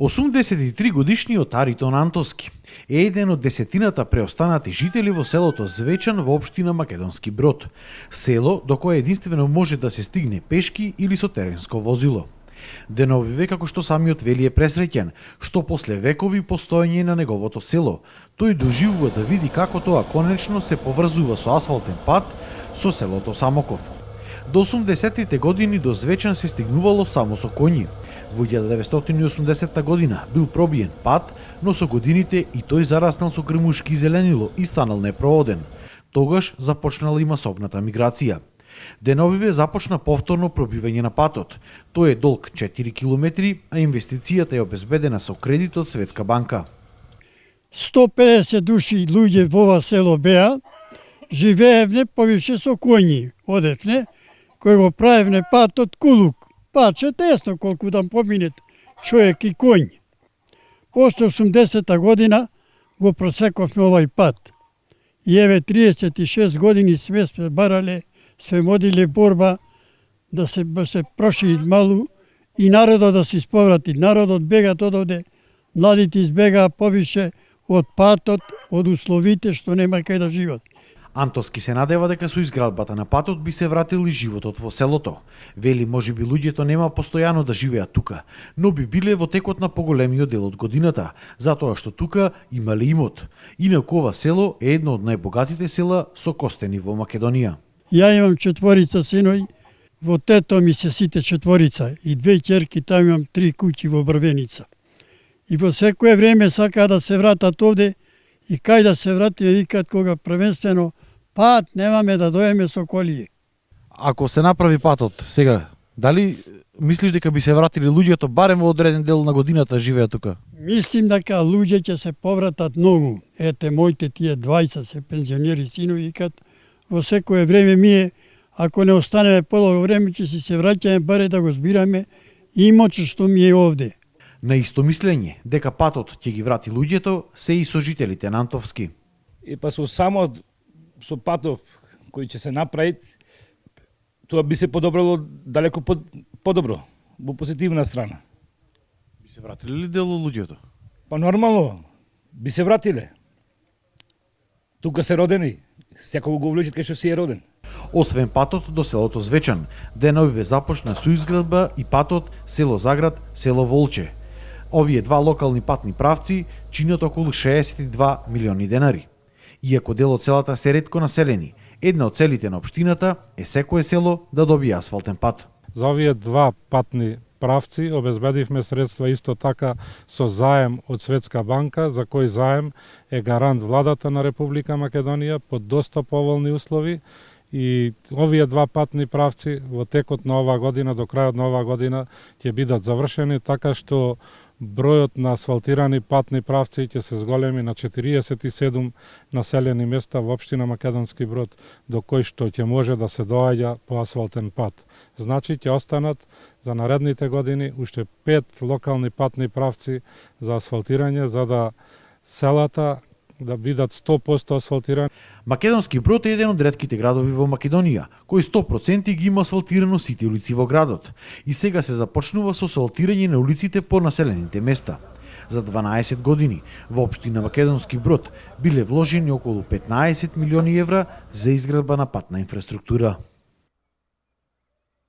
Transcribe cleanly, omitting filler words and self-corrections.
83-годишниот Аритон Антовски е еден од десетината преостанати жители во селото Звечан во општина Македонски Брод, село до кое единствено може да се стигне пешки или со теренско возило. Деновиве, како што самиот вели, е пресреќен, што после векови постоење на неговото село, тој доживува да види како тоа конечно се поврзува со асфалтен пат со селото Самоков. До 80-тите години до Звечан се стигнувало само со коњи. Во 1980 година бил пробиен пат, но со годините и тој зараснал со грмушки и зеленило и станал непроводен. Тогаш започнала и масовната миграција. Деновиве започна повторно пробивање на патот. Тој е долг 4 километри, а инвестицијата е обезбедена со кредит од Светска банка. 150 души луѓе во ова село беа, живеевне повише со коњи, одевне, кој го правевне патот кулук. Паче тесно колку да поминет човек и коњ. После 80-та година го просековме овај пат. И еве 36 години сме барале, сме водиле борба да се прошири малу и народот да се исповрати. Народот бега одовде, младите избегаа повише од патот, од условите што нема кај да живеат. Антовски се надева дека со изградбата на патот би се вратил и животот во селото. Вели можеби луѓето нема постојано да живеат тука, но би биле во текот на поголемиот дел од годината, затоа што тука имале имот. Инаку ова село е едно од најбогатите села со костени во Македонија. Ја имам 4 синови, во тето ми се сите 4 и 2 ќерки, таму имам 3 куќи во Брвеница. И во секое време сака да се вратат овде и кај да се вратиме, викат кога првенствено пат немаме да доеме со колије. Ако се направи патот сега, дали мислиш дека би се вратили луѓето барем во одреден дел на годината живеат тука? Мислим дека луѓе ќе се повратат многу. Ете, моите тие 20 се пензионери синови, викат во секое време ние, ако не останеме подолго време, ќе се враќаме баре да го збираме имот што ми е овде. На исто мислење дека патот ќе ги врати луѓето се и сожителите на Антовски. И па со патов кој ќе се направи, тоа би се подобрило далеко подобро, во позитивна страна. Би се вратили ли дел од луѓето? Па нормално, би се вратиле. Тука се родени, секој го влечат кај што си е роден. Освен патот до селото Звечан, деновиве започна со изградба и патот село Заград, село Волче. Овие два локални патни правци чинат околу 62 милиони денари. Иако дел од селата се ретко населени, една од целите на општината е секое село да добие асфалтен пат. За овие два патни правци обезбедивме средства исто така со заем од Светска банка, за кој заем е гарант владата на Република Македонија под доста поволни услови. И овие два патни правци во текот на оваа година, до крајот на оваа година, ќе бидат завршени, така што бројот на асфалтирани патни правци ќе се зголеми на 47 населени места во општина Македонски Брод, до кој што ќе може да се доаѓа по асфалтен пат. Значи ќе останат за наредните години уште 5 локални патни правци за асфалтирање, за да селата да бидат 100% асфалтирани. Македонски Брод е еден од ретките градови во Македонија, кој 100% ги има асфалтирано сите улици во градот. И сега се започнува со асфалтирање на улиците по населените места. За 12 години во општина Македонски Брод биле вложени околу 15 милиони евра за изградба на патна инфраструктура.